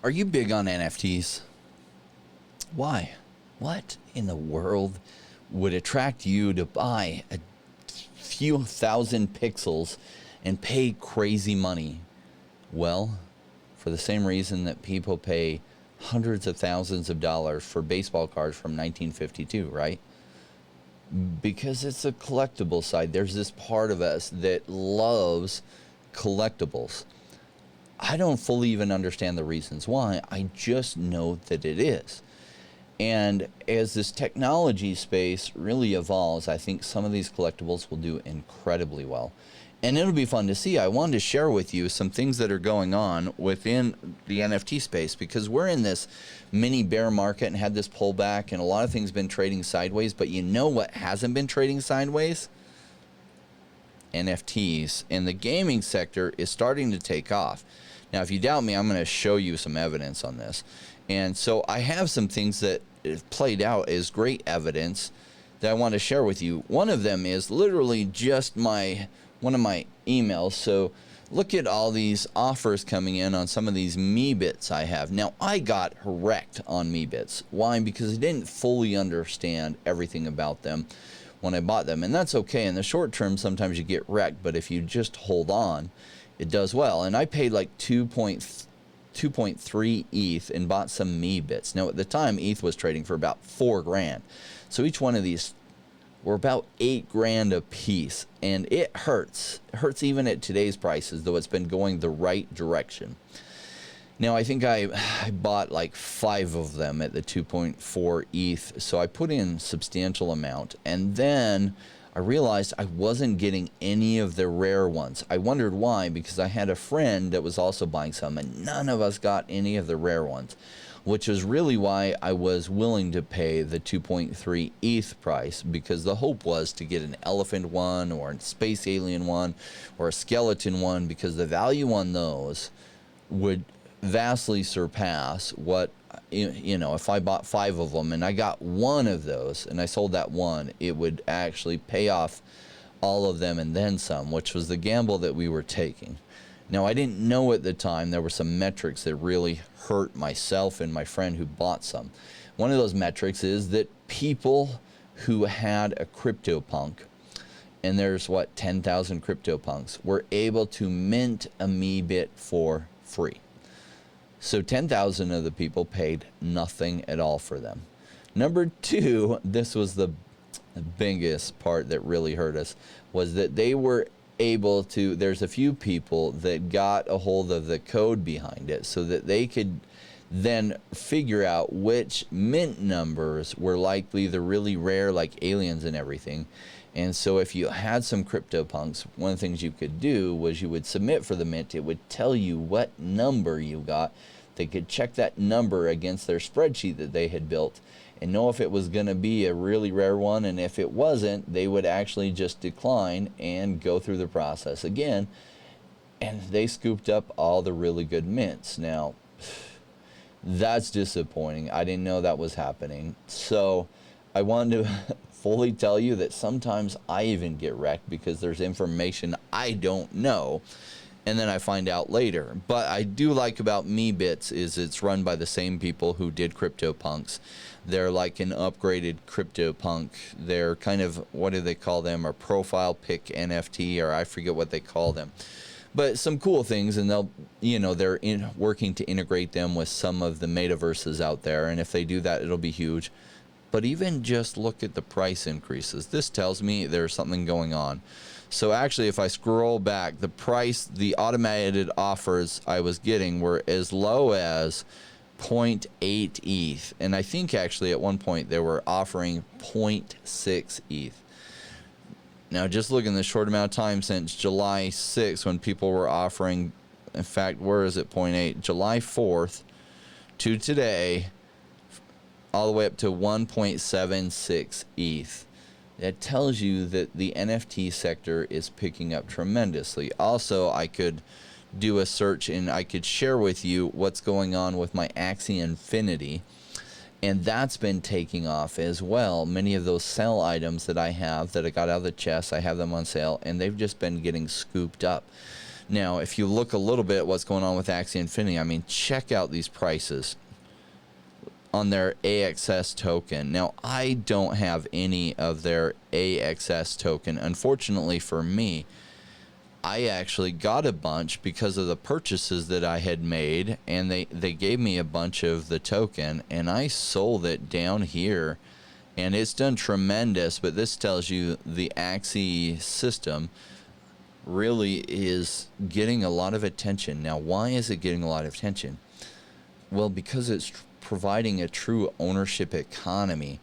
Are you big on NFTs? Why? What in the world would attract you to buy a few thousand pixels and pay crazy money? Well, for the same reason that people pay hundreds of thousands of dollars for baseball cards from 1952, right? Because it's a collectible side. There's this part of us that loves collectibles. I don't fully even understand the reasons why. I just know that it is. And as this technology space really evolves, I think some of these collectibles will do incredibly well. And it'll be fun to see. I wanted to share with you some things that are going on within the NFT space, because we're in this mini bear market and had this pullback, and a lot of things been trading sideways. But you know what hasn't been trading sideways? NFTs. And the gaming sector is starting to take off. Now, if you doubt me, I'm going to show you some evidence on this. And so I have some things that have played out as great evidence that I want to share with you. One of them is literally just one of my emails. So look at all these offers coming in on some of these Meebits I have. Now, I got wrecked on Meebits. Why? Because I didn't fully understand everything about them when I bought them. And that's okay. In the short term, sometimes you get wrecked. But if you just hold on, it does well. And I paid like 2.3 ETH and bought some Meebits. Now, at the time, ETH was trading for about $4,000. So each one of these were about $8,000 a piece, and it hurts. It hurts even at today's prices, though it's been going the right direction. Now, I think I bought like 5 of them at the 2.4 ETH, so I put in a substantial amount, and then I realized I wasn't getting any of the rare ones. I wondered why, because I had a friend that was also buying some, and none of us got any of the rare ones, which is really why I was willing to pay the 2.3 ETH price, because the hope was to get an elephant one or a space alien one or a skeleton one, because the value on those would vastly surpass what, you know, if I bought 5 of them and I got one of those and I sold that one, it would actually pay off all of them and then some, which was the gamble that we were taking. Now, I didn't know at the time there were some metrics that really hurt myself and my friend who bought some. One of those metrics is that people who had a CryptoPunk, and there's 10,000 CryptoPunks, were able to mint a Meebit for free. So 10,000 of the people paid nothing at all for them. Number 2, this was the biggest part that really hurt us, was that they were able to, there's a few people that got a hold of the code behind it so that they could then figure out which mint numbers were likely the really rare, like aliens and everything. And so if you had some CryptoPunks, one of the things you could do was you would submit for the mint. It would tell you what number you got. They could check that number against their spreadsheet that they had built and know if it was going to be a really rare one. And if it wasn't, they would actually just decline and go through the process again. And they scooped up all the really good mints. Now, that's disappointing. I didn't know that was happening. So I wanted to fully tell you that sometimes I even get wrecked because there's information I don't know, and then I find out later. But I do like about Meebits is it's run by the same people who did CryptoPunks. They're like an upgraded CryptoPunk. They're kind of, what do they call them? A profile pic NFT, or I forget what they call them. But some cool things, and they'll, you know, they're working to integrate them with some of the metaverses out there. And if they do that, it'll be huge. But even just look at the price increases. This tells me there's something going on. So actually, if I scroll back, the price, the automated offers I was getting were as low as 0.8 ETH. And I think actually at one point they were offering 0.6 ETH. Now, just look in the short amount of time since July 6th when people were offering, in fact, where is it, 0.8? July 4th to today, all the way up to 1.76 ETH. That tells you that the NFT sector is picking up tremendously. Also, I could do a search and I could share with you what's going on with my Axie Infinity. And that's been taking off as well. Many of those sell items that I have that I got out of the chest, I have them on sale, and they've just been getting scooped up. Now, if you look a little bit at what's going on with Axie Infinity, I mean, check out these prices on their AXS token. Now, I don't have any of their AXS token. Unfortunately for me, I actually got a bunch because of the purchases that I had made, and they gave me a bunch of the token, and I sold it down here, and it's done tremendous. But this tells you the Axie system really is getting a lot of attention. Now, why is it getting a lot of attention? Well, because it's providing a true ownership economy,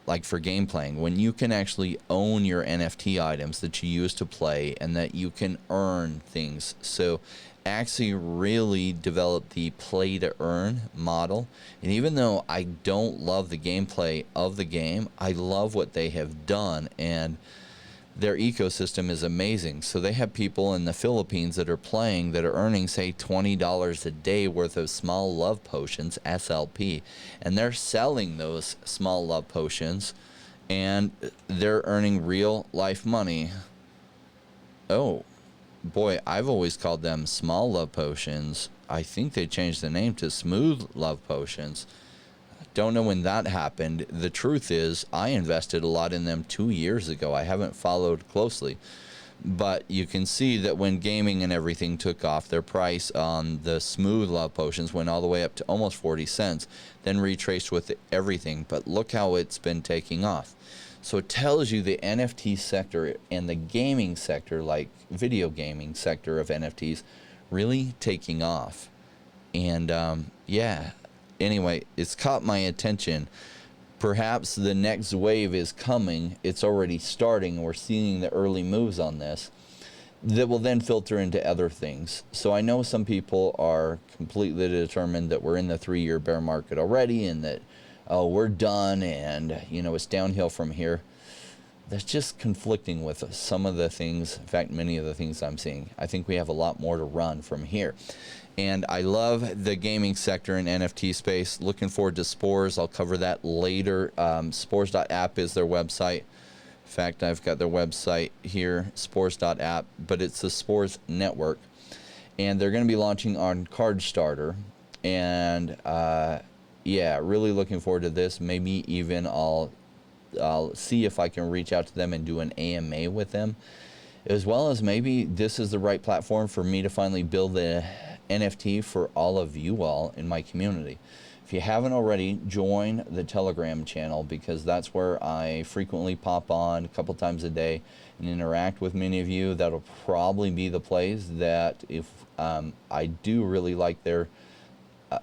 like for game playing, when you can actually own your NFT items that you use to play and that you can earn things. So Axie really developed the play to earn model, and even though I don't love the gameplay of the game, I love what they have done, and their ecosystem is amazing. So they have people in the Philippines that are playing that are earning, say, $20 a day worth of small love potions, SLP, and they're selling those small love potions, and they're earning real life money. Oh boy, I've always called them small love potions. I think they changed the name to smooth love potions. Don't know when that happened. The truth is, I invested a lot in them 2 years ago. I haven't followed closely. But you can see that when gaming and everything took off, their price on the smooth love potions went all the way up to almost 40 cents, then retraced with everything. But look how it's been taking off. So it tells you the NFT sector and the gaming sector, like video gaming sector of NFTs, really taking off. And yeah. Anyway, it's caught my attention. Perhaps the next wave is coming. It's already starting. We're seeing the early moves on this that will then filter into other things. So I know some people are completely determined that we're in the 3-year bear market already, and that, oh, we're done, and, you know, it's downhill from here. That's just conflicting with some of the things, in fact, many of the things I'm seeing. I think we have a lot more to run from here. And I love the gaming sector and NFT space. Looking forward to Spores. I'll cover that later. Spores.app is their website. In fact, I've got their website here, spores.app, but it's the Spores network. And they're going to be launching on Cardstarter. And yeah, really looking forward to this. Maybe even I'll see if I can reach out to them and do an AMA with them, as well as maybe this is the right platform for me to finally build the NFT for all of you all in my community. If you haven't already, join the Telegram channel, because that's where I frequently pop on a couple times a day and interact with many of you. That'll probably be the place that, if I do really like their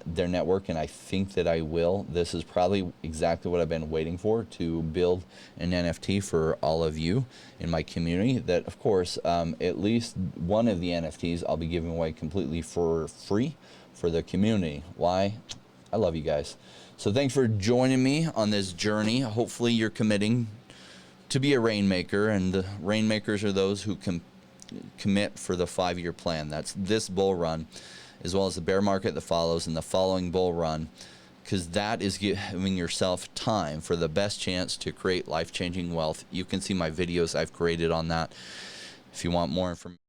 network, and I think that I will, this is probably exactly what I've been waiting for, to build an NFT for all of you in my community. That, of course, at least one of the NFTs I'll be giving away completely for free for the community. Why? I love you guys. So thanks for joining me on this journey. Hopefully you're committing to be a rainmaker, and the rainmakers are those who can commit for the 5-year plan. That's this bull run, as well as the bear market that follows and the following bull run, because that is giving yourself time for the best chance to create life-changing wealth. You can see my videos I've created on that if you want more information.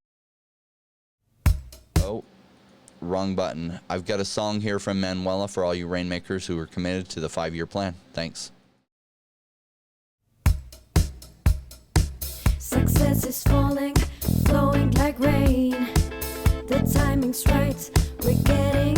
Oh, wrong button. I've got a song here from Manuela for all you rainmakers who are committed to the 5-year plan. Thanks. Success is falling, flowing like rain. The timing's right, we're getting